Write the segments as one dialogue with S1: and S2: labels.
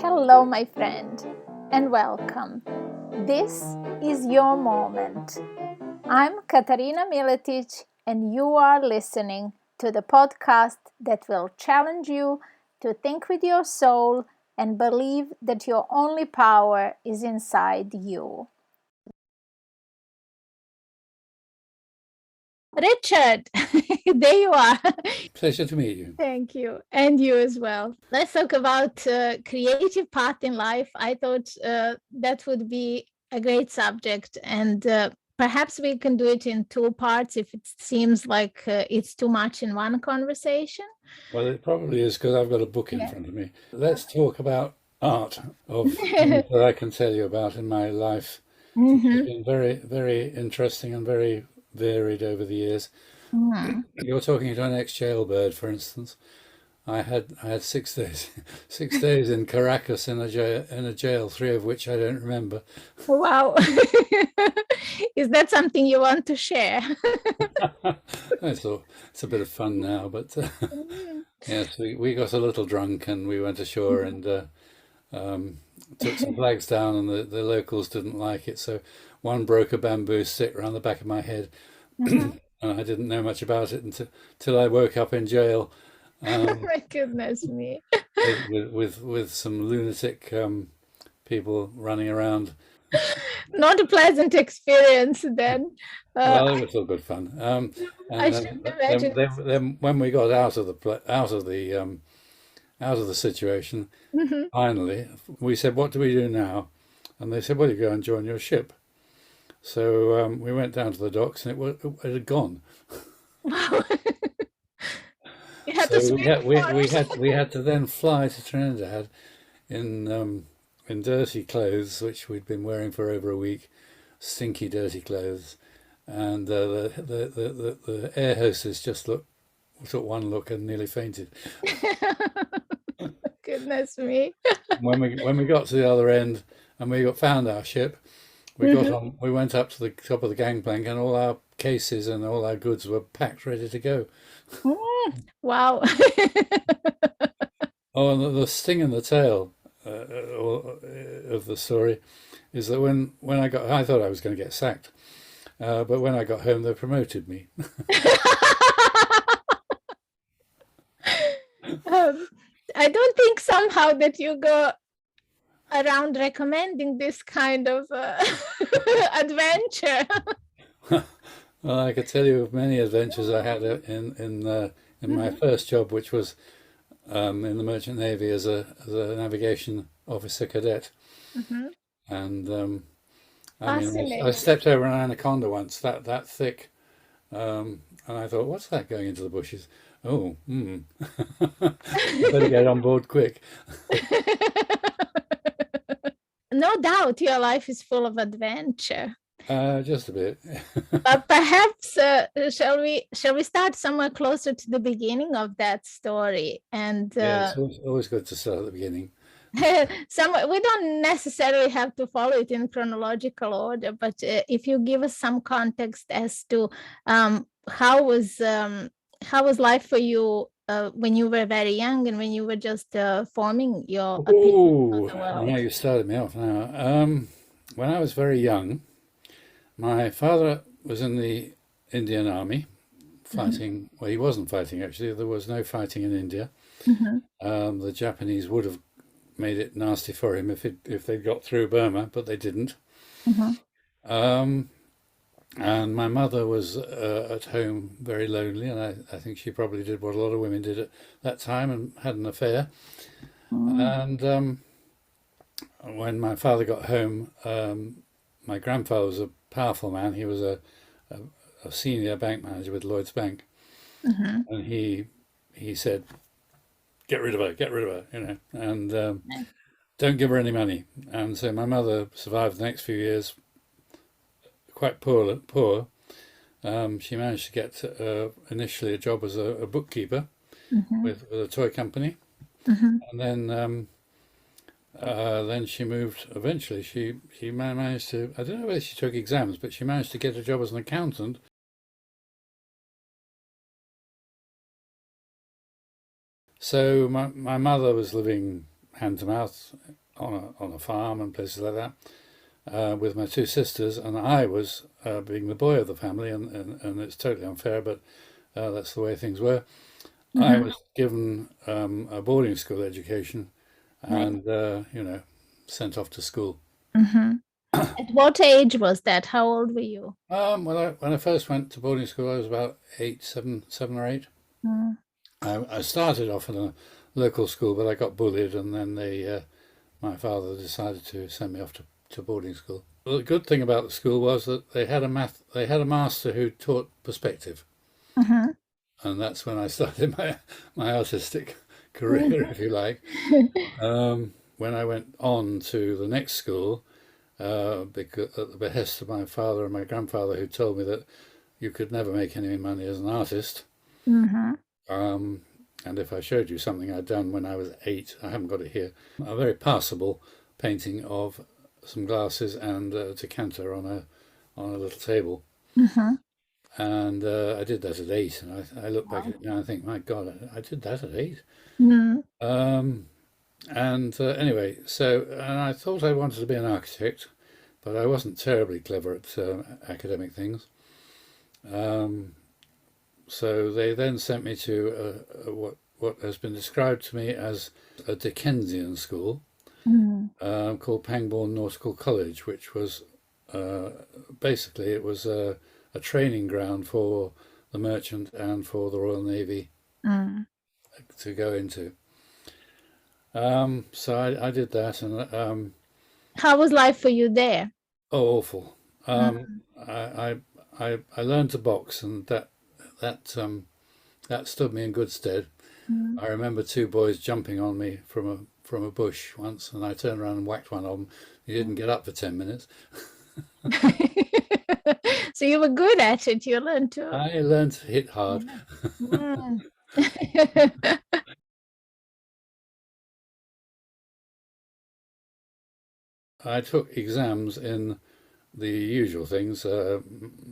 S1: Hello, my friend, and welcome. This is your moment. I'm Katarina Miletic, and you are listening to the podcast that will challenge you to think with your soul and believe that your only power is inside you. Richard, there you are.
S2: Pleasure to meet you.
S1: Thank you. And you as well. Let's talk about creative path in life. I thought that would be a great subject, and perhaps we can do it in two parts if it seems like it's too much in one conversation.
S2: Well, it probably is because I've got a book in front of me. Let's talk about art of things that I can tell you about in my life. It's been very, very interesting and very varied over the years. You're talking to an ex-jailbird, for instance. I had 6 days, 6 days in Caracas in a jail, 3 of which I don't remember.
S1: Wow. Is that something you want to share?
S2: It's a bit of fun now, but yes, we got a little drunk and we went ashore and took some flags down, and the locals didn't like it, so one broke a bamboo stick around the back of my head. And I didn't know much about it until I woke up in jail.
S1: My goodness me.
S2: with some lunatic people running around.
S1: Not a pleasant experience then.
S2: Well, it was all good fun.
S1: I shouldn't imagine.
S2: Then when we got out of the situation, finally, we said, "What do we do now?" And they said, "Well, you go and join your ship." So we went down to the docks, and it had gone.
S1: Wow. You had
S2: So
S1: to
S2: we had to then fly to Trinidad in dirty clothes, which we'd been wearing for over a week, stinky, dirty clothes, and the air hostess just took one look and nearly fainted.
S1: Goodness me.
S2: When we got to the other end and we found our ship, we went up to the top of the gangplank, and all our cases and all our goods were packed, ready to go.
S1: Wow.
S2: Oh, and the sting in the tail of the story is that when I thought I was going to get sacked, but when I got home, they promoted me.
S1: I don't think somehow that you go around recommending this kind of adventure.
S2: Well, I could tell you of many adventures I had in my first job, which was in the Merchant Navy as a navigation officer cadet. And I mean, I stepped over an anaconda once, that thick, and I thought, "What's that going into the bushes?" Oh, better get on board quick.
S1: No doubt your life is full of adventure.
S2: Just a bit.
S1: But perhaps shall we start somewhere closer to the beginning of that story? And
S2: yeah, it's always good to start at the beginning.
S1: we don't necessarily have to follow it in chronological order, but if you give us some context as to how was life for you when you were very young and when you were just forming your opinion on the world.
S2: Now you started me off now. When I was very young, my father was in the Indian Army fighting. Well, he wasn't fighting, actually. There was no fighting in India. The Japanese would have made it nasty for him if they got through Burma, but they didn't. And my mother was at home very lonely, and I think she probably did what a lot of women did at that time and had an affair. And when my father got home, my grandfather was a powerful man. He was a senior bank manager with Lloyd's Bank. And he said, get rid of her, you know, and don't give her any money. And so my mother survived the next few years quite poor. She managed to get initially a job as a bookkeeper with a toy company. And then she moved. Eventually, she managed to. I don't know whether she took exams, but she managed to get a job as an accountant. So my mother was living hand to mouth on a farm and places like that with my two sisters, and I was being the boy of the family, and it's totally unfair, but that's the way things were. I
S1: Mm-hmm.
S2: was given a boarding school education,
S1: Right.
S2: and sent off to school.
S1: Mm-hmm. At what age was that? How old were you?
S2: When I first went to boarding school, I was about eight, seven or eight.
S1: Mm.
S2: I started off in a local school, but I got bullied, and then my father decided to send me off to boarding school. Well, the good thing about the school was that they had a master who taught perspective,
S1: Mm-hmm.
S2: and that's when I started my artistic career, if you like. When I went on to the next school, because at the behest of my father and my grandfather, who told me that you could never make any money as an artist.
S1: Mm-hmm.
S2: And if I showed you something I'd done when I was 8, I haven't got it here, a very passable painting of some glasses and a decanter on a little table.
S1: Mm-hmm.
S2: And I did that at 8, and I look back at
S1: Wow.
S2: it now and think, my God, I did that at 8.
S1: Mm.
S2: Um, and anyway, and I thought I wanted to be an architect, but I wasn't terribly clever at academic things. Um, So they then sent me to what has been described to me as a Dickensian school
S1: Mm.
S2: called Pangbourne Nautical College, which was uh, basically it was a training ground for the merchant and for the Royal Navy
S1: Mm.
S2: to go into. So I did that, and
S1: How was life for you there?
S2: oh, awful.
S1: Mm.
S2: I learned to box, and that stood me in good stead.
S1: Mm.
S2: I remember two boys jumping on me from a bush once, and I turned around and whacked one of them. He didn't get up for 10 minutes.
S1: So you were good at it. You learned to.
S2: I learned to hit hard.
S1: Yeah. Mm.
S2: I took exams in the usual things,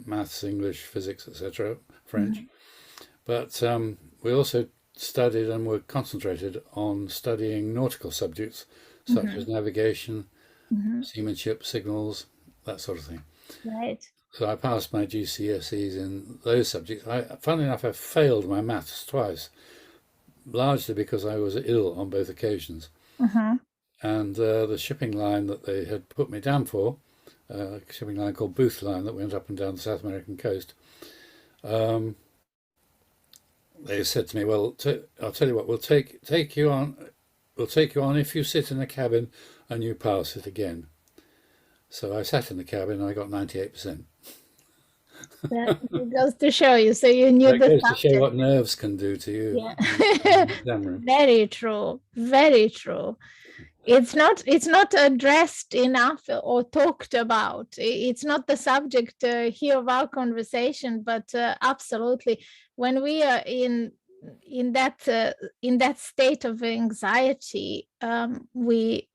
S2: maths, English, physics, etc., French.
S1: Mhm.
S2: But we also studied and were concentrated on studying nautical subjects such
S1: Mhm.
S2: as navigation,
S1: Mhm.
S2: seamanship, signals, that sort of thing.
S1: Right.
S2: So I passed my GCSEs in those subjects. Funnily enough, I failed my maths twice, largely because I was ill on both occasions.
S1: Mhm.
S2: And the shipping line that they had put me down for, a shipping line called Booth Line that went up and down the South American coast, um, they said to me, "Well, I'll tell you what, take you on. We'll take you on if you sit in the cabin and you pass it again." So I sat in the cabin and I got 98%.
S1: That goes to show you. So you knew
S2: That
S1: the
S2: goes to show
S1: subject.
S2: what nerves can do to you
S1: Yeah.
S2: in the exam room.
S1: Very true. Very true. It's not addressed enough or talked about. It's not the subject here of our conversation, but absolutely when we are in that state of anxiety, we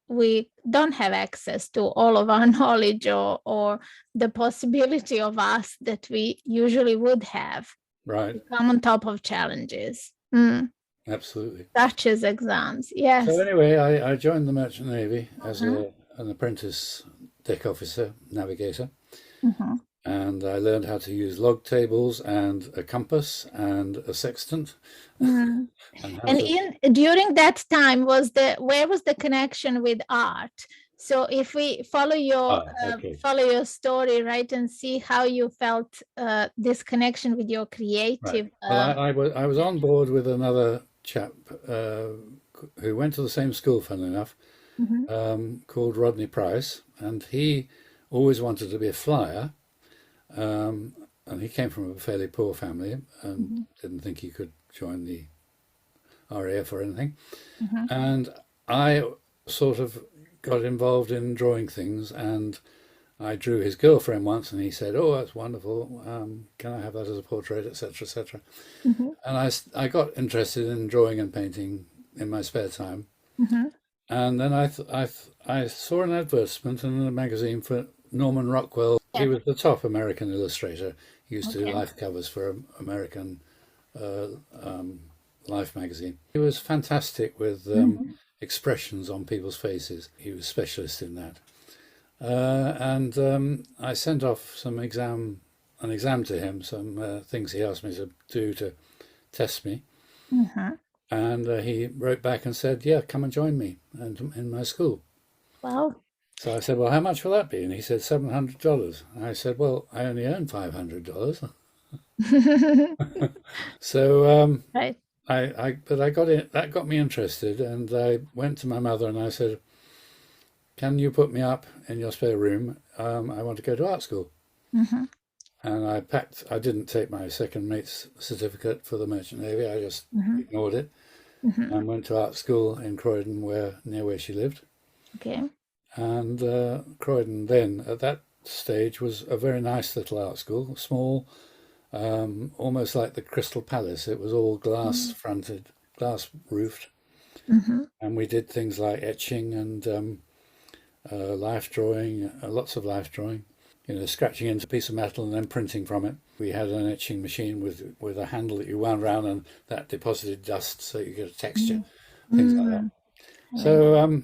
S1: don't have access to all of our knowledge or the possibility of us that we usually would have
S2: Right,
S1: to come on top of challenges. Mm.
S2: absolutely.
S1: Such as exams.
S2: So
S1: Yes.
S2: anyway, I joined the Merchant Navy as
S1: Mhm.
S2: an apprentice deck officer, navigator,
S1: Mhm.
S2: and I learned how to use log tables and a compass and a sextant,
S1: Mm.
S2: and how
S1: And
S2: to.
S1: in during that time where was the connection with art? So if we
S2: Ah, okay.
S1: follow your story, right, and see how you felt this connection with your
S2: Right.
S1: creative
S2: Well, I was on board with another chap who went to the same school, funnily enough,
S1: Mhm.
S2: called Rodney Price, and he always wanted to be a flyer. Um, and he came from a fairly poor family and
S1: Mhm.
S2: didn't think he could join the RAF or anything.
S1: Mhm.
S2: And I sort of got involved in drawing things, and I drew his girlfriend once, and he said, "Oh, that's wonderful. Can I have that as a portrait, etc., etc."
S1: Mhm.
S2: And I got interested in drawing and painting in my spare time.
S1: Mhm.
S2: And then I saw an advertisement in a magazine for Norman Rockwell. He
S1: Yeah.
S2: was the top American illustrator. He used to do
S1: Okay.
S2: life covers for American uh, um, Life magazine. He was fantastic with
S1: Mhm.
S2: expressions on people's faces. He was a specialist in that. I sent off an exam to him, some things he asked me to do to test me.
S1: Mm-hmm.
S2: And he wrote back and said, yeah, come and join me in my school.
S1: Wow.
S2: So I said, well, how much will that be? And he said, $700. And I said, well, I only earn $500. So
S1: Right.
S2: but I got it. That got me interested, and I went to my mother and I said, "Can you put me up in your spare room? I want to go to art school."
S1: Mm-hmm.
S2: And I packed. I didn't take my second mate's certificate for the Merchant Navy. I just
S1: Mm-hmm.
S2: ignored it
S1: Mm-hmm.
S2: and went to art school in Croydon, near where she lived.
S1: Okay.
S2: And Croydon then at that stage was a very nice little art school, small, almost like the Crystal Palace. It was all glass fronted, glass roofed,
S1: Mm-hmm.
S2: and we did things like etching and life drawing, lots of life drawing. You know, scratching into a piece of metal and then printing from it. We had an etching machine with a handle that you wound around, and that deposited dust, so you get a texture, things like that. So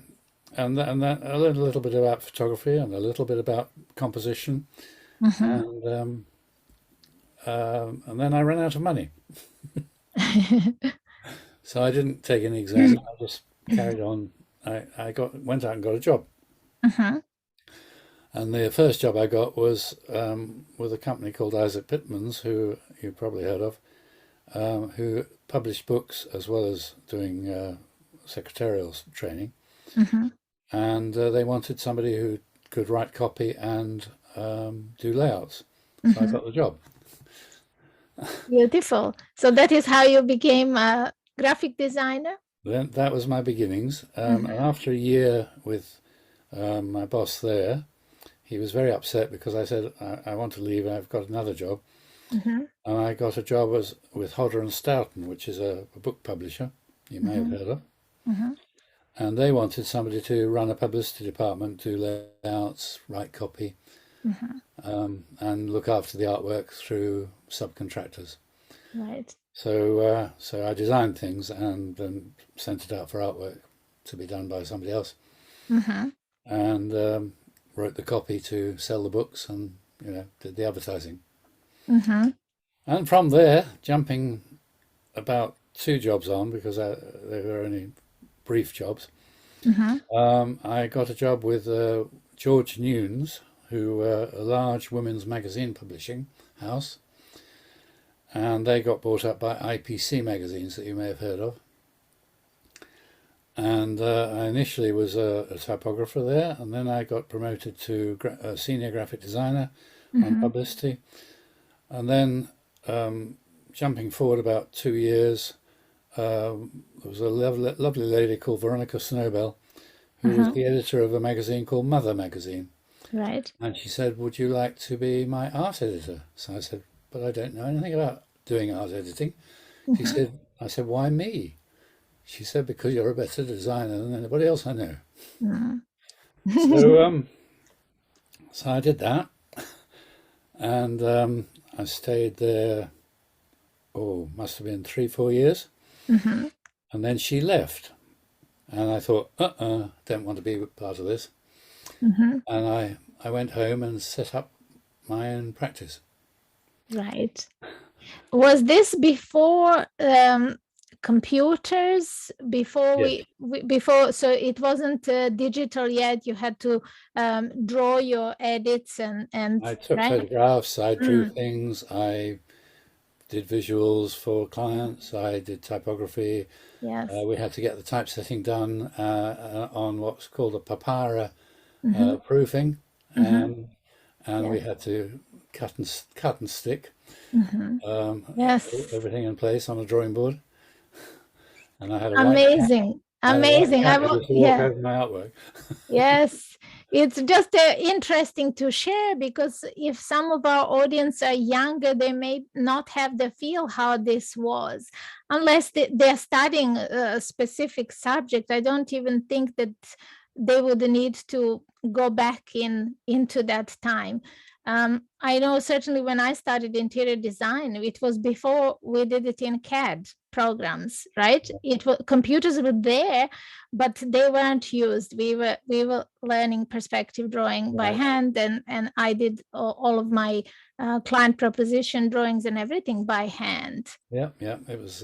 S2: and that a little bit about photography and a little bit about composition, and then I ran out of money, so I didn't take any exams. I just carried on. I went out and got a job, and the first job I got was with a company called Isaac Pitman's, who you probably heard of, who published books as well as doing secretarial training. And they wanted somebody who could write copy and do layouts. So I got the job.
S1: Beautiful. So that is how you became a graphic designer?
S2: Then that was my beginnings. And after a year with my boss there, he was very upset because I said, I want to leave, I've got another job. And I got a job with Hodder and Stoughton, which is a book publisher you may have heard of. And they wanted somebody to run a publicity department, do layouts, write copy, and look after the artwork through subcontractors.
S1: Right.
S2: So I designed things and then sent it out for artwork to be done by somebody else, and wrote the copy to sell the books, and did the advertising. And from there, jumping about 2 jobs on, because they were only brief jobs, I got a job with George Nunes, who were a large women's magazine publishing house, and they got bought up by IPC magazines that you may have heard of. And I initially was a typographer there, and then I got promoted to a senior graphic designer on publicity. And then jumping forward about 2 years, there was a lovely lady called Veronica Snowbell, who was the editor of a magazine called Mother Magazine.
S1: Right.
S2: And she said, would you like to be my art editor? So I said, but I don't know anything about doing art editing. I said, why me? She said, because you're a better designer than anybody else I know. So I did that. And I stayed there, must have been 3-4 years. And then she left. And I thought, don't want to be part of this. And I went home and set up my own practice.
S1: Right. Was this before computers? Before
S2: Yes.
S1: before, so it wasn't digital yet. You had to draw your edits and
S2: I took
S1: right?
S2: photographs, I drew things, I did visuals for clients, I did typography.
S1: Yes.
S2: We had to get the typesetting done on what's called a papyra proofing, and we had to cut and stick
S1: Yes.
S2: everything in place on a drawing board. And I had a
S1: Amazing. Amazing.
S2: I was to walk over my artwork.
S1: Yes, it's just interesting to share, because if some of our audience are younger, they may not have the feel how this was, unless they're studying a specific subject. I don't even think that they would need to go back into that time. I know certainly when I started interior design, it was before we did it in CAD programs, right? It was, computers were there, but they weren't used. We were learning perspective drawing by hand, and I did all of my client proposition drawings and everything by hand.
S2: Yeah, it was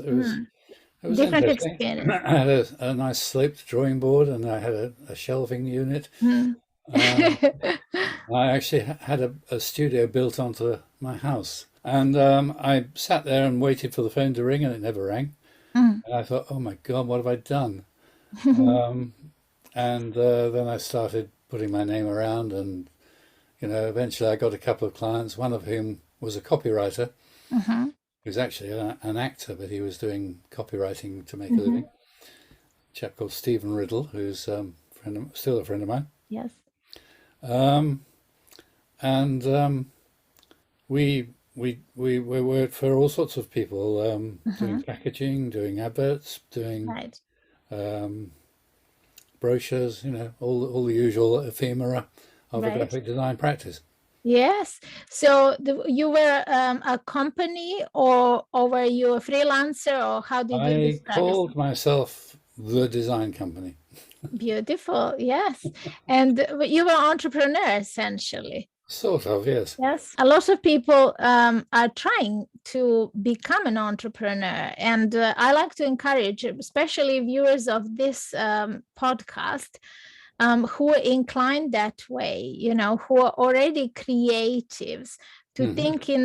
S1: Different
S2: interesting.
S1: experience.
S2: I had a nice sloped drawing board, and I had a shelving unit.
S1: Mm.
S2: I actually had a studio built onto my house, and I sat there and waited for the phone to ring, and it never rang.
S1: Mm.
S2: And I thought, oh my God, what have I done? And then I started putting my name around, and eventually I got a couple of clients, one of whom was a copywriter.
S1: Mm-hmm.
S2: He was actually an actor, but he was doing copywriting to make a living. A chap called Stephen Riddle, who's still a friend of mine.
S1: Yes.
S2: And we worked for all sorts of people, doing packaging, doing adverts, doing
S1: Right.
S2: brochures, all the usual ephemera of a
S1: Right.
S2: graphic design practice.
S1: Yes. So you were a company, or were you a freelancer, or how did you
S2: I
S1: start?
S2: called myself the design company.
S1: Beautiful. Yes. And you were entrepreneur essentially.
S2: Sort of, yes.
S1: Yes. A lot of people are trying to become an entrepreneur. And I like to encourage, especially viewers of this podcast, who are inclined that way, who are already creatives, to think in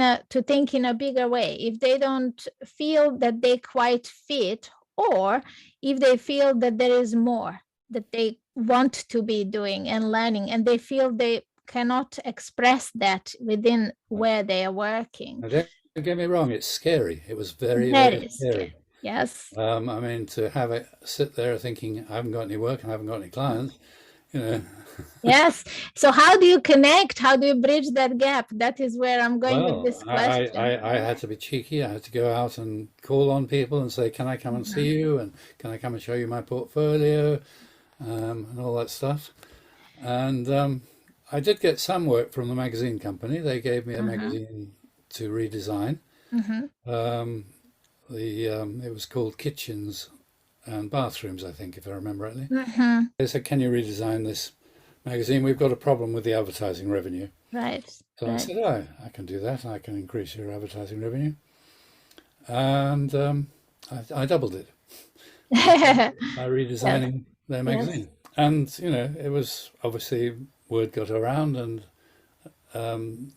S1: a bigger way. If they don't feel that they quite fit, or if they feel that there is more that they want to be doing and learning, and they feel they cannot express that within where they are working.
S2: Now, don't get me wrong, it's scary. It was very,
S1: That
S2: very
S1: is
S2: scary.
S1: Yes.
S2: I mean, to have it sit there thinking, I haven't got any work and I haven't got any clients,
S1: Yes. So how do you connect? How do you bridge that gap? That is where I'm going with this question.
S2: I had to be cheeky. I had to go out and call on people and say, can I come and see you? And can I come and show you my portfolio? And all that stuff. And I did get some work from the magazine company. They gave me a magazine to redesign. It was called Kitchens and Bathrooms, I think, if I remember rightly. They said, can you redesign this magazine? We've got a problem with the advertising revenue.
S1: Right.
S2: So I said, oh, I can do that. I can increase your advertising revenue. And I doubled it by redesigning their magazine. And, it was obviously word got around. And then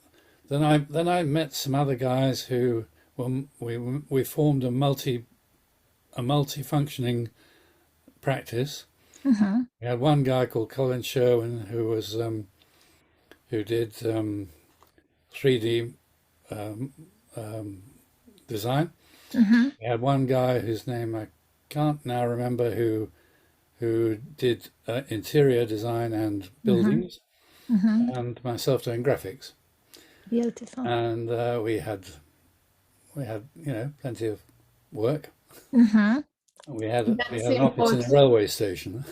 S2: I met some other guys who we formed a multi-functioning practice. We had one guy called Colin Sherwin who did 3D design. We had one guy whose name I can't now remember who did interior design and buildings, and myself doing graphics.
S1: Beautiful.
S2: And we had plenty of work. We had an office in a railway station.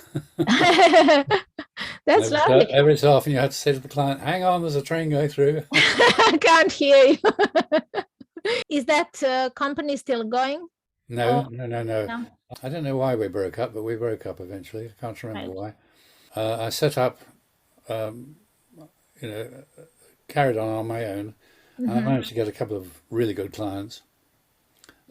S1: That's lovely.
S2: Every so often you had to say to the client, hang on, there's a train going through.
S1: I can't hear you. Is that company still going?
S2: No. I don't know why we broke up, but we broke up eventually. I can't remember why. I set up, carried on my own, and I managed to get a couple of really good clients.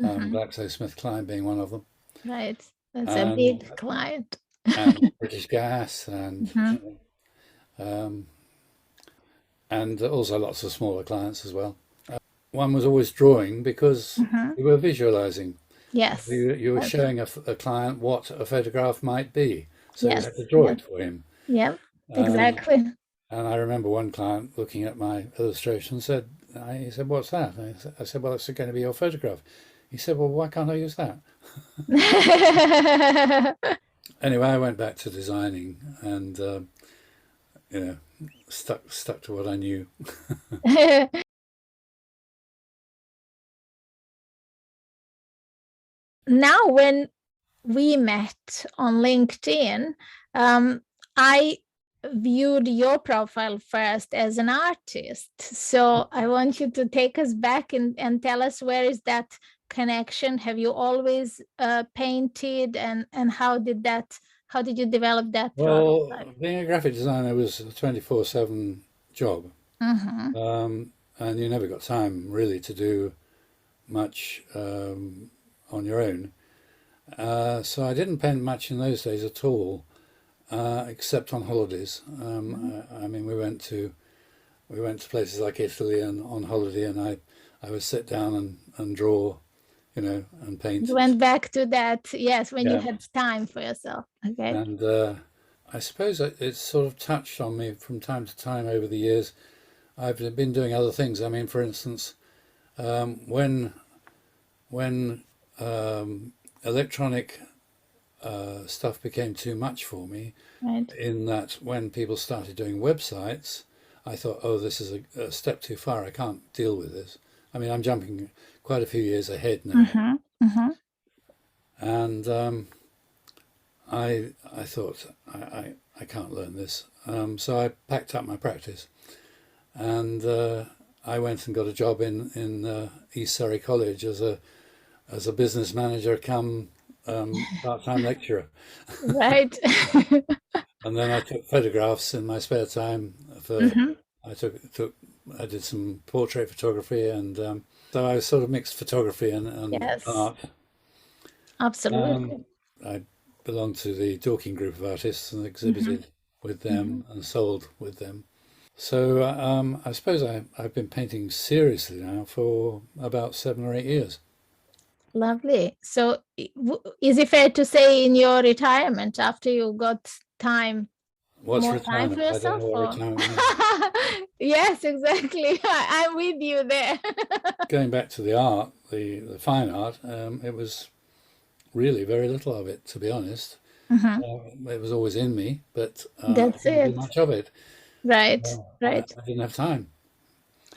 S2: GlaxoSmithKline being one of them.
S1: Right. That's a big client.
S2: And British Gas and also lots of smaller clients as well. One was always drawing because you were visualizing.
S1: Yes.
S2: You were showing a client what a photograph might be. So you had to draw it for him.
S1: Yeah, exactly.
S2: And I remember one client looking at my illustration he said, what's that? I said, well, it's going to be your photograph. He said, well, why can't I use that? Anyway, I went back to designing and, stuck to what I knew.
S1: Now, when we met on LinkedIn, I viewed your profile first as an artist. So I want you to take us back and tell us, where is that connection? Have you always painted, and how did you develop that throughout
S2: Well,
S1: life?
S2: being a graphic designer was a 24/7 job,
S1: Mm-hmm.
S2: and you never got time really to do much on your own. So I didn't paint much in those days at all, except on holidays. I mean, we went to places like Italy and on holiday, and I would sit down and draw, and paint.
S1: You went back to that, yes, when you
S2: Yeah,
S1: had time for yourself. Okay.
S2: and I suppose it's sort of touched on me from time to time over the years. I've been doing other things. I mean, for instance, when electronic stuff became too much for me,
S1: Right.
S2: in that when people started doing websites, I thought, oh, this is a step too far. I can't deal with this. I mean, I'm jumping quite a few years ahead now,
S1: Mm-hmm. Mm-hmm.
S2: and I thought I can't learn this. So I packed up my practice, and I went and got a job in East Surrey College as a business manager come part-time lecturer.
S1: Right.
S2: And then I took photographs in my spare time.
S1: Mm-hmm.
S2: I I did some portrait photography, and so I sort of mixed photography and
S1: Yes,
S2: art.
S1: absolutely.
S2: I belonged to the Dorking group of artists and
S1: Mm-hmm.
S2: exhibited with
S1: Mm-hmm.
S2: them and sold with them. So I suppose I've been painting seriously now for about 7 or 8 years.
S1: Lovely. So, is it fair to say, in your retirement, after you got
S2: What's
S1: more time for
S2: retirement? I don't know
S1: yourself,
S2: what
S1: or?
S2: retirement means.
S1: Yes, exactly. I'm with you there.
S2: Going back to the art, the fine art, it was really very little of it, to be honest.
S1: Hmm.
S2: It was always in me, but I
S1: That's
S2: didn't do
S1: it.
S2: much of it.
S1: Right, right.
S2: I didn't have time.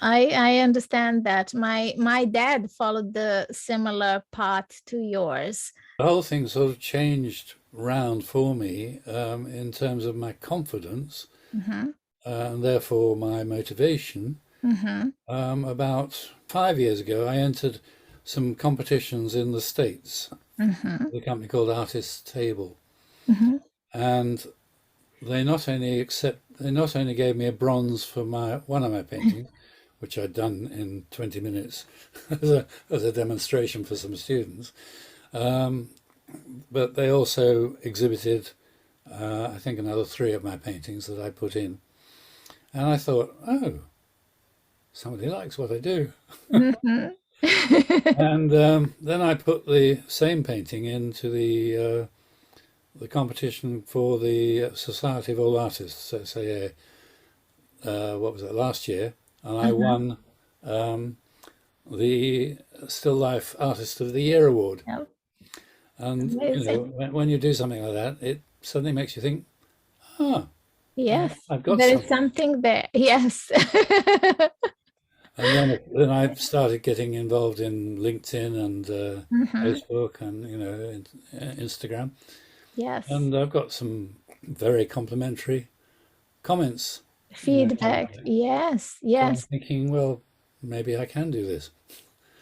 S1: I understand that. My dad followed the similar path to yours.
S2: The whole thing sort of changed round for me in terms of my confidence
S1: Hmm.
S2: and therefore my motivation.
S1: Hmm.
S2: About 5 years ago, I entered some competitions in the States
S1: Hmm.
S2: with a company called Artists Table,
S1: Hmm.
S2: and they not only gave me a bronze for my one of my paintings, which I'd done in 20 minutes as a demonstration for some students, um, but they also exhibited, I think, another three of my paintings that I put in. And I thought, oh, somebody likes what I do.
S1: Hmm.
S2: And then I put the same painting into the competition for the Society of All Artists, SAA, what was it, last year, and I
S1: Hmm.
S2: won the Still Life Artist of the Year award.
S1: Yeah,
S2: And
S1: amazing.
S2: when you do something like that, it suddenly makes you think, ah,
S1: Yes,
S2: I've got
S1: there is
S2: something.
S1: something there. Yes.
S2: And then I started getting involved in LinkedIn and
S1: Hmm.
S2: Facebook and Instagram,
S1: Yes.
S2: and I've got some very complimentary comments, coming
S1: Feedback.
S2: back.
S1: Yes,
S2: So I'm
S1: yes.
S2: thinking, well, maybe I can do this.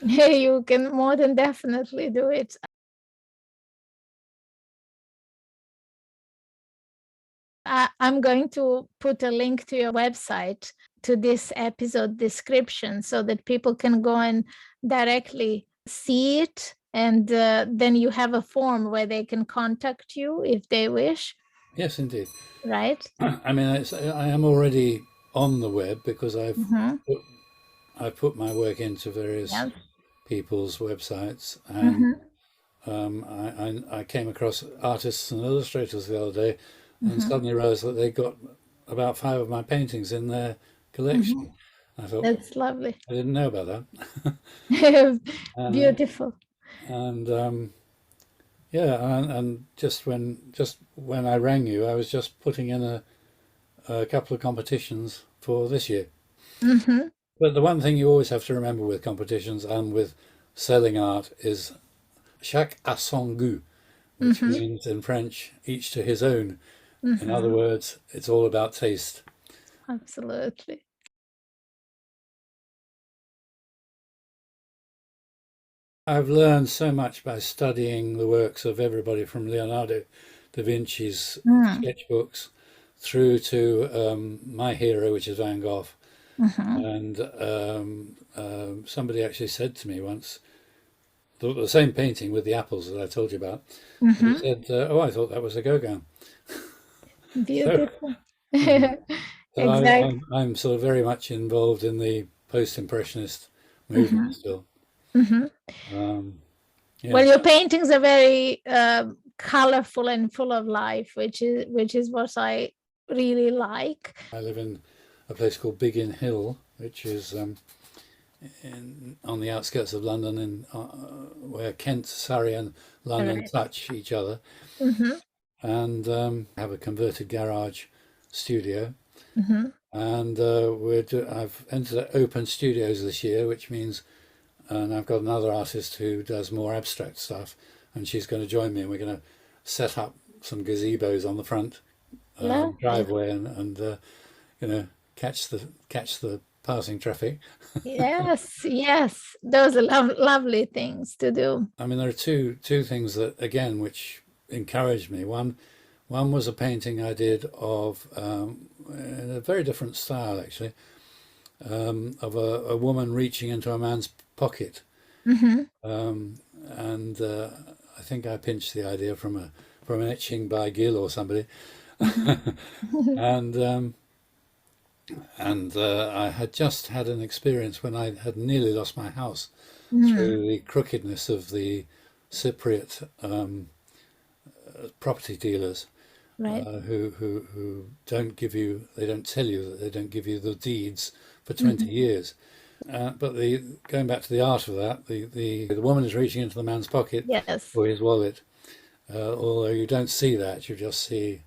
S1: You can more than definitely do it. I'm going to put a link to your website to this episode description so that people can go and directly see it. And then you have a form where they can contact you if they wish,
S2: Yes, indeed.
S1: right?
S2: I mean, I am already on the web because
S1: Mm-hmm.
S2: put, I've put my work into various
S1: Yes.
S2: people's websites, and
S1: Mm-hmm.
S2: I came across artists and illustrators the other day, and
S1: Mm-hmm.
S2: suddenly realized that they got about five of my paintings in their
S1: Mm-hmm.
S2: collection. I thought,
S1: That's lovely.
S2: I didn't know about that. and
S1: Beautiful.
S2: and yeah, and just when I rang you, I was just putting in a couple of competitions for this year.
S1: Mm-hmm.
S2: But the one thing you always have to remember with competitions and with selling art is chaque à son goût, which
S1: Mm-hmm.
S2: means in French, each to his own. In other words, it's all about taste.
S1: Absolutely.
S2: I've learned so much by studying the works of everybody from Leonardo da Vinci's
S1: Mm.
S2: sketchbooks through to my hero, which is Van Gogh.
S1: Mm-hmm.
S2: And somebody actually said to me once, the same painting with the apples that I told you about, he
S1: Mm-hmm.
S2: said, "Oh, I thought that was a Gauguin." So,
S1: Beautiful.
S2: you know, so
S1: Exactly.
S2: I'm sort of very much involved in the post-impressionist movement
S1: Mm-hmm.
S2: still.
S1: Mm-hmm.
S2: Um,
S1: Well,
S2: yeah,
S1: your paintings are very colorful and full of life, which is what I really like.
S2: I live in a place called Biggin Hill, which is on the outskirts of London, where Kent, Surrey, and
S1: All
S2: London
S1: right.
S2: touch each other,
S1: Mm-hmm.
S2: and have a converted garage studio.
S1: Mm-hmm.
S2: And I've entered open studios this year, which means, and I've got another artist who does more abstract stuff, and she's going to join me, and we're going to set up some gazebos on the front
S1: Lovely.
S2: driveway, and you know, catch the passing traffic.
S1: Yes, yes. Those are lovely things to do.
S2: I mean, there are two things that again which encouraged me. One was a painting I did of in a very different style actually, of a woman reaching into a man's pocket,
S1: Mm-hmm.
S2: and I think I pinched the idea from an etching by Gill or somebody,
S1: Mm-hmm.
S2: and I had just had an experience when I had nearly lost my house
S1: Mm.
S2: through the crookedness of the Cypriot property dealers,
S1: Right.
S2: who don't give you, they don't tell you that they don't give you the deeds for 20
S1: Mm-hmm.
S2: years. But going back to the art of that, the woman is reaching into the man's pocket
S1: Yes.
S2: for his wallet, although you don't see that, you just see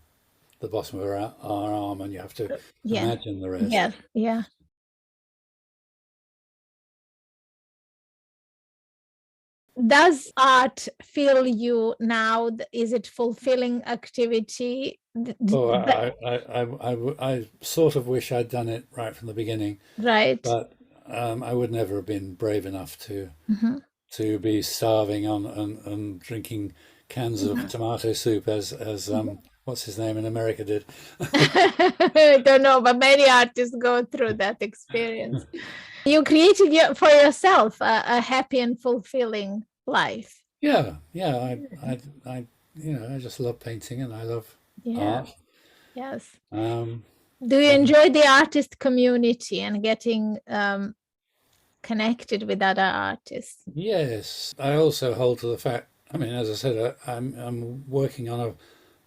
S2: the bottom of our arm, and you have to
S1: Yeah.
S2: imagine the rest.
S1: Yes. Yeah. Does art fill you now? Is it fulfilling activity?
S2: Oh, I sort of wish I'd done it right from the beginning,
S1: Right.
S2: but I would never have been brave enough
S1: Mm-hmm.
S2: to be starving on and drinking cans of tomato soup as what's his name in America did.
S1: I don't know, but many artists go through that experience. You created for yourself a happy and fulfilling life.
S2: Yeah, yeah. I just love painting and I love
S1: Yeah.
S2: art.
S1: Yes.
S2: Um,
S1: Do you
S2: um,
S1: enjoy the artist community and getting connected with other artists?
S2: yes, I also hold to the fact. I mean, as I said, I'm working on a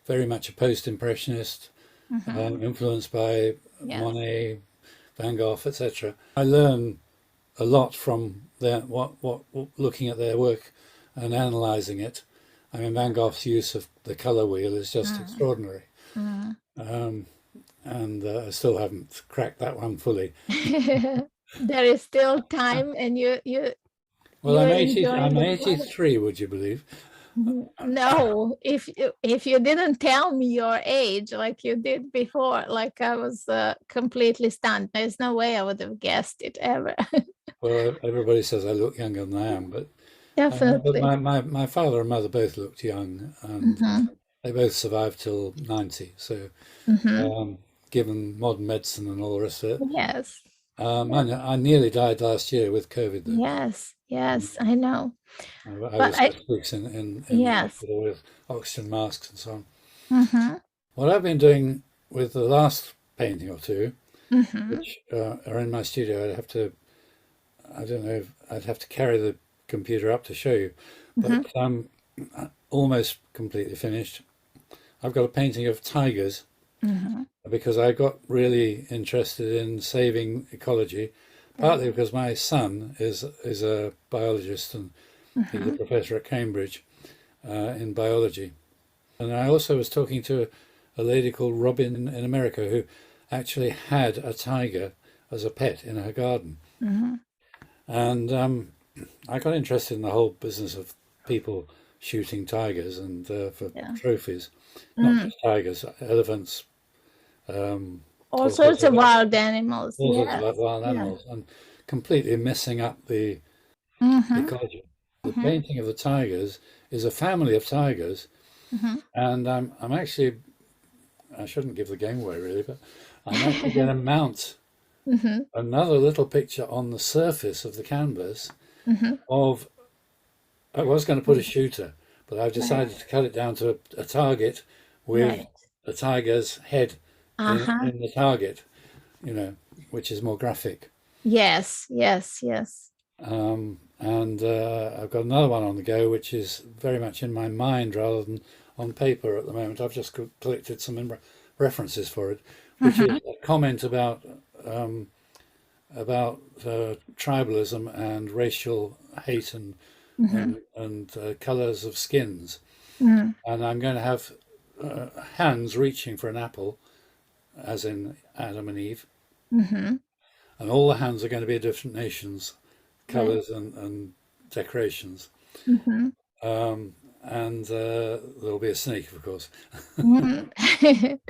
S2: very much a post-impressionist,
S1: Mm-hmm.
S2: influenced by
S1: Yes.
S2: Monet, Van Gogh, etc. I learn a lot from their what looking at their work and analysing it. I mean, Van Gogh's use of the colour wheel is just
S1: Mm.
S2: extraordinary,
S1: Mm.
S2: um, and I still haven't cracked that one fully.
S1: There is still time, and
S2: Well,
S1: you're enjoying
S2: I'm
S1: the process.
S2: 83, would you believe?
S1: No, if you didn't tell me your age like you did before, like I was completely stunned. There's no way I would have guessed it ever.
S2: Well, everybody says I look younger than I am, but
S1: Definitely.
S2: my father and mother both looked young, and
S1: Hmm.
S2: they both survived till 90. So,
S1: Hmm.
S2: um, given modern medicine and all the rest of it,
S1: Yes.
S2: I nearly died last year with COVID, though.
S1: Yes. Yes. I know.
S2: I
S1: But
S2: was
S1: I
S2: 6 weeks in
S1: yes.
S2: hospital with oxygen masks and so on.
S1: Hmm.
S2: What I've been doing with the last painting or two,
S1: Hmm.
S2: which are in my studio, I don't know, if I'd have to carry the computer up to show you, but
S1: Hmm.
S2: I'm almost completely finished. I've got a painting of tigers
S1: Hmm.
S2: because I got really interested in saving ecology, partly because my son is a biologist and he's a
S1: Hmm.
S2: professor at Cambridge in biology. And I also was talking to a lady called Robin in America who actually had a tiger as a pet in her garden.
S1: Hmm.
S2: And I got interested in the whole business of people shooting tigers and for
S1: Yeah.
S2: trophies. Not just tigers, elephants,
S1: All sorts of wild animals.
S2: all sorts of
S1: Yes.
S2: wild
S1: Yeah.
S2: animals, and completely messing up the
S1: Mm-hmm.
S2: ecology. The
S1: Mm-hmm.
S2: painting of the tigers is a family of tigers,
S1: Mm-hmm.
S2: and I'm actually, I shouldn't give the game away really, but I'm actually going to mount
S1: Mm-hmm.
S2: another little picture on the surface of the canvas
S1: Mm-hmm.
S2: of, I was going to put a shooter, but I've
S1: Right.
S2: decided to cut it down to a target with
S1: Right.
S2: a tiger's head
S1: Uh-huh.
S2: in the target, which is more graphic.
S1: Yes. Yes. Yes.
S2: And I've got another one on the go, which is very much in my mind rather than on paper at the moment. I've just collected some references for it, which is a comment about tribalism and racial hate and colors of skins.
S1: Mm-hmm.
S2: And I'm going to have hands reaching for an apple, as in Adam and Eve,
S1: Mm-hmm.
S2: and all the hands are going to be different nations,
S1: Right.
S2: colors and decorations.
S1: Mm-hmm.
S2: And there'll be a snake, of course.
S1: Mm-hmm.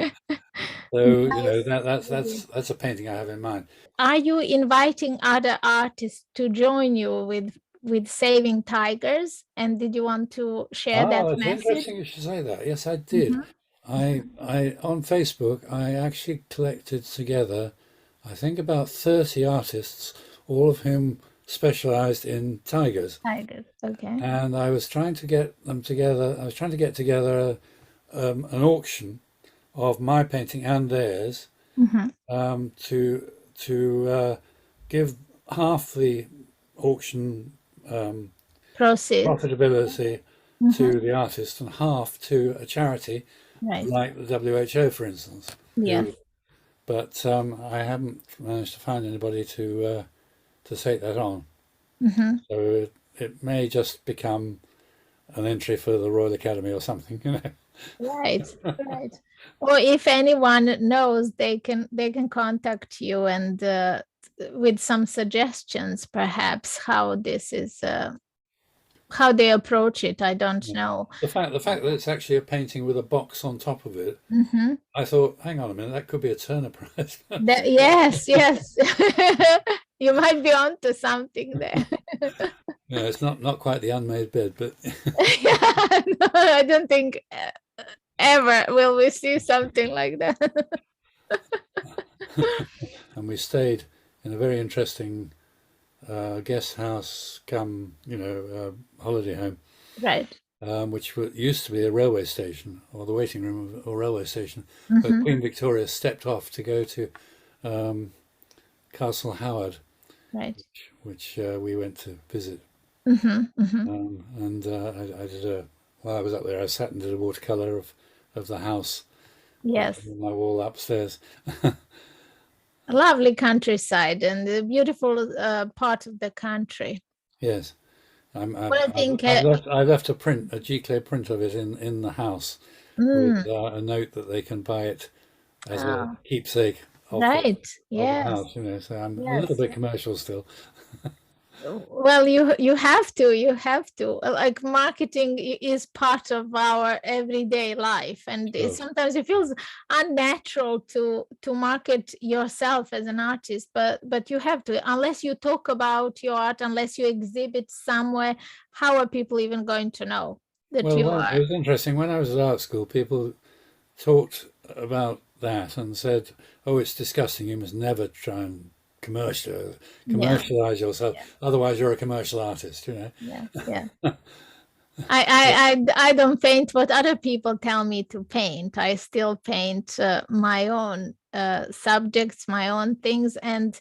S2: So
S1: Nice.
S2: that's a painting I have in mind.
S1: Are you inviting other artists to join you with saving tigers? And did you want to share that
S2: It's
S1: message?
S2: interesting you should say that. Yes, I did. I on Facebook I actually collected together, I think about 30 artists, all of whom specialized in tigers.
S1: Tigers. Okay.
S2: And I was trying to get them together. I was trying to get together an auction of my painting and theirs,
S1: Mm-hmm.
S2: to give half the auction
S1: Proceed.
S2: profitability to the artist and half to a charity
S1: Right.
S2: like the WHO, for instance.
S1: Yeah.
S2: But I haven't managed to find anybody to take that on.
S1: Mm-hmm.
S2: So it may just become an entry for the Royal Academy or something,
S1: Right. Right. Or if anyone knows, they can contact you and with some suggestions, perhaps how this is how they approach it. I don't know.
S2: The fact that it's actually a painting with a box on top of it,
S1: Mm-hmm.
S2: I thought, hang on a minute, that could be a Turner Prize.
S1: Yes, yes. You might be onto something there.
S2: Yeah, it's not quite the unmade bed, but
S1: Yeah, no, I don't think ever will we see something like that.
S2: and we stayed in a very interesting guest house come, holiday home,
S1: Right.
S2: which used to be a railway station or the waiting room of a railway station. But
S1: Mm-hmm.
S2: Queen Victoria stepped off to go to Castle Howard,
S1: Right.
S2: which we went to visit.
S1: Mm-hmm. Mm-hmm.
S2: And I did while I was up there, I sat and did a watercolor of the house
S1: Yes.
S2: on my wall upstairs.
S1: A lovely countryside and a beautiful part of the country.
S2: Yes.
S1: Well, I think
S2: I've left a Giclée print of it in the house with a note that they can buy it as a keepsake of
S1: right.
S2: the
S1: Yes.
S2: house, So I'm a
S1: Yes.
S2: little bit commercial still.
S1: Well, you have to like marketing is part of our everyday life, and
S2: Sure.
S1: sometimes it feels unnatural to market yourself as an artist, but you have to, unless you talk about your art, unless you exhibit somewhere. How are people even going to know that you
S2: Well,
S1: are?
S2: it was interesting. When I was at art school, people talked about that and said, "Oh, it's disgusting. You must never try and commercialize yourself.
S1: Yeah.
S2: Otherwise, you're a commercial artist."
S1: Yeah. I don't paint what other people tell me to paint. I still paint my own subjects, my own things, and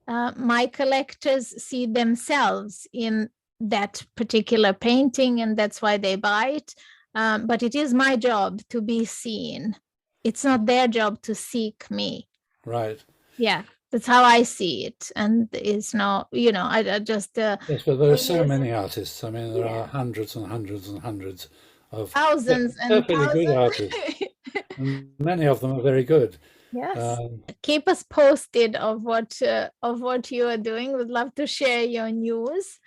S1: my collectors see themselves in that particular painting, and that's why they buy it. But it is my job to be seen. It's not their job to seek me.
S2: Right.
S1: Yeah, that's how I see it, and it's not, I just
S2: Yes, but there are so many artists. I mean, there are hundreds and hundreds and hundreds of
S1: thousands and
S2: perfectly good
S1: thousands.
S2: artists, and many of them are very good.
S1: Yes. Keep us posted of what you are doing. Would love to share your news.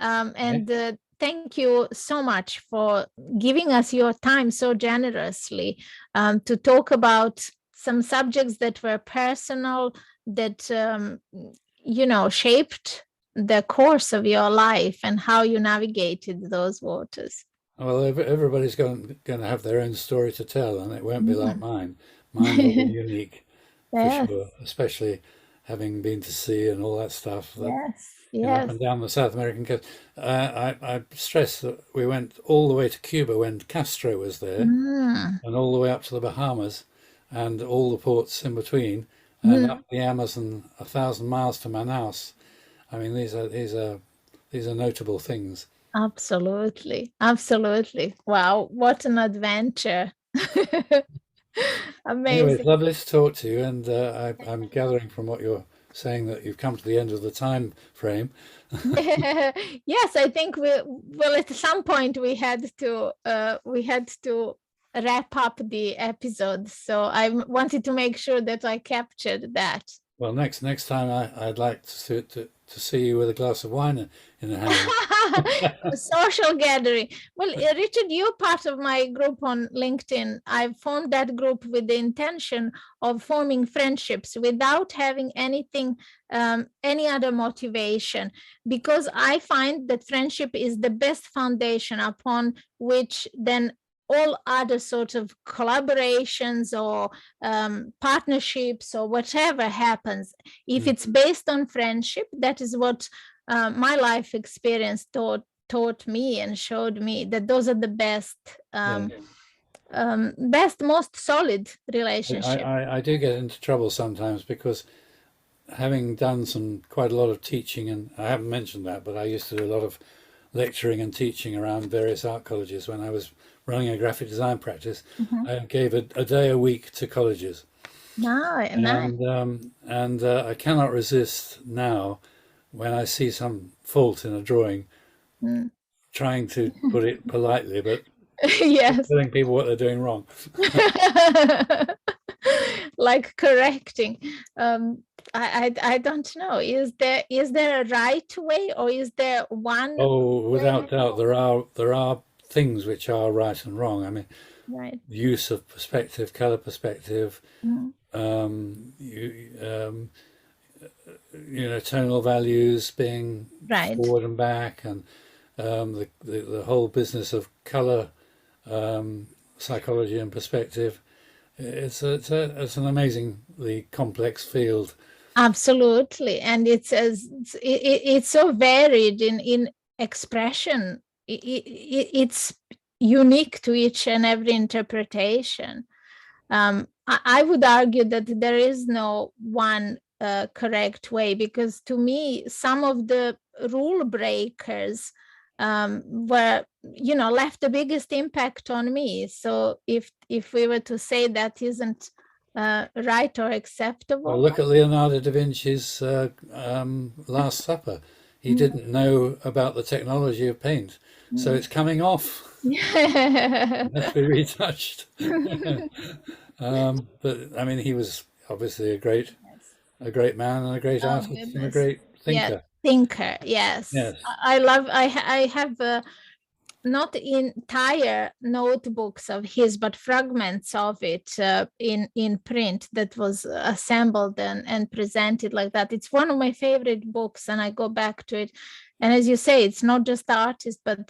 S1: And thank you so much for giving us your time so generously to talk about some subjects that were personal, that shaped the course of your life and how you navigated those waters.
S2: Well, everybody's going to have their own story to tell, and it won't be like mine. Mine will be unique for
S1: Yes,
S2: sure, especially having been to sea and all that stuff. That
S1: yes,
S2: up
S1: yes.
S2: and down the South American coast. I stress that we went all the way to Cuba when Castro was there,
S1: Mm,
S2: and all the way up to the Bahamas, and all the ports in between, and
S1: mm.
S2: up the Amazon 1,000 miles to Manaus. I mean, these are notable things.
S1: Absolutely, absolutely. Wow, what an adventure.
S2: Anyway, it's
S1: Amazing.
S2: lovely to talk to you, and I'm gathering from what you're saying that you've come to the end of the time frame.
S1: Yes, I think well at some point we had to wrap up the episode. So I wanted to make sure that I captured that.
S2: Well, next time I'd like to see you with a glass of wine in the hand.
S1: A social gathering. Well, Richard, you're part of my group on LinkedIn. I formed that group with the intention of forming friendships without having any other motivation, because I find that friendship is the best foundation upon which then all other sorts of collaborations or partnerships or whatever happens, if it's based on friendship, that is what my life experience taught me and showed me that those are the best,
S2: Yeah.
S1: most solid relationship.
S2: I do get into trouble sometimes because having done quite a lot of teaching, and I haven't mentioned that, but I used to do a lot of lecturing and teaching around various art colleges when I was running a graphic design practice. I gave a day a week to colleges,
S1: Nice.
S2: and I cannot resist now when I see some fault in a drawing, trying to put it politely, but
S1: Yes.
S2: telling people what they're doing wrong.
S1: Like correcting. I don't know. Is there a right way, or is there one
S2: Oh, without
S1: way?
S2: doubt, there are things which are right and wrong. I mean,
S1: Right.
S2: use of perspective, color perspective,
S1: Mm.
S2: you, tonal values being
S1: Right.
S2: forward and back, and the whole business of color psychology and perspective. It's an amazingly complex field.
S1: Absolutely, and it's so varied in expression. It's unique to each and every interpretation. I would argue that there is no one correct way, because to me, some of the rule breakers were, left the biggest impact on me. So if we were to say that isn't right or
S2: Well,
S1: acceptable.
S2: look at Leonardo da Vinci's Last Supper. He didn't know about the technology of paint, so it's coming off. It has to be retouched. But I mean, he was obviously a great man and a great
S1: Oh
S2: artist and a
S1: goodness.
S2: great
S1: Yeah,
S2: thinker.
S1: thinker. Yes,
S2: Yes.
S1: I have not entire notebooks of his, but fragments of it in print that was assembled and presented like that. It's one of my favorite books, and I go back to it. And as you say, it's not just artists, but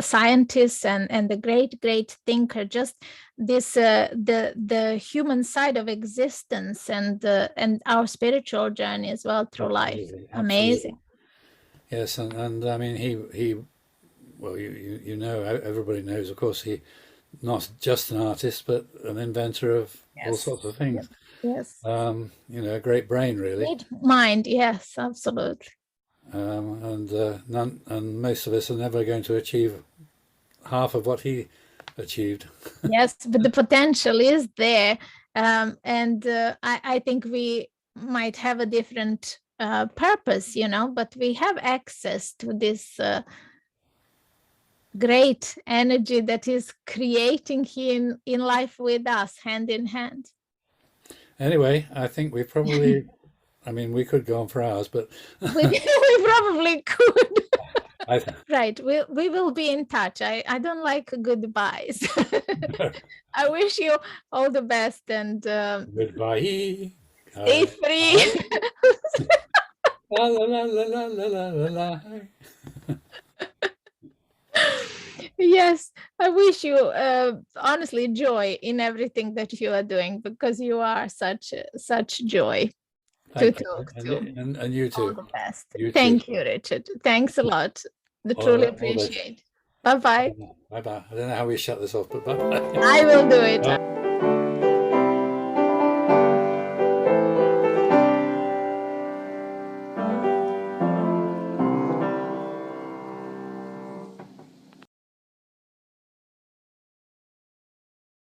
S1: scientists and the great thinker. Just this the human side of existence and our spiritual journey as well through life.
S2: Absolutely, absolutely.
S1: Amazing.
S2: Yes, and I mean he well, everybody knows, of course, he not just an artist but an inventor of all
S1: Yes.
S2: sorts of things.
S1: Yes.
S2: A great brain, really.
S1: Great mind. Yes, absolutely.
S2: And most of us are never going to achieve half of what he achieved.
S1: Yes, but the potential is there, and I think we might have a different purpose, but we have access to this great energy that is creating in life with us, hand in hand.
S2: Anyway, I think we probably, I mean, we could go on for hours, but
S1: We probably could.
S2: I,
S1: Right. We will be in touch. I don't like goodbyes. I wish you all the best and
S2: goodbye.
S1: stay free.
S2: La, la, la, la, la, la, la, la.
S1: Yes, I wish you honestly joy in everything that you are doing because you are such joy to
S2: Thank you.
S1: talk
S2: And,
S1: to.
S2: and you
S1: All
S2: too.
S1: the best.
S2: You too.
S1: Thank you, Richard. Thanks a lot. I
S2: All
S1: truly
S2: right, all the best.
S1: appreciate. Bye bye.
S2: Bye bye. I don't know how we shut this off, but bye
S1: I will do
S2: bye.
S1: it.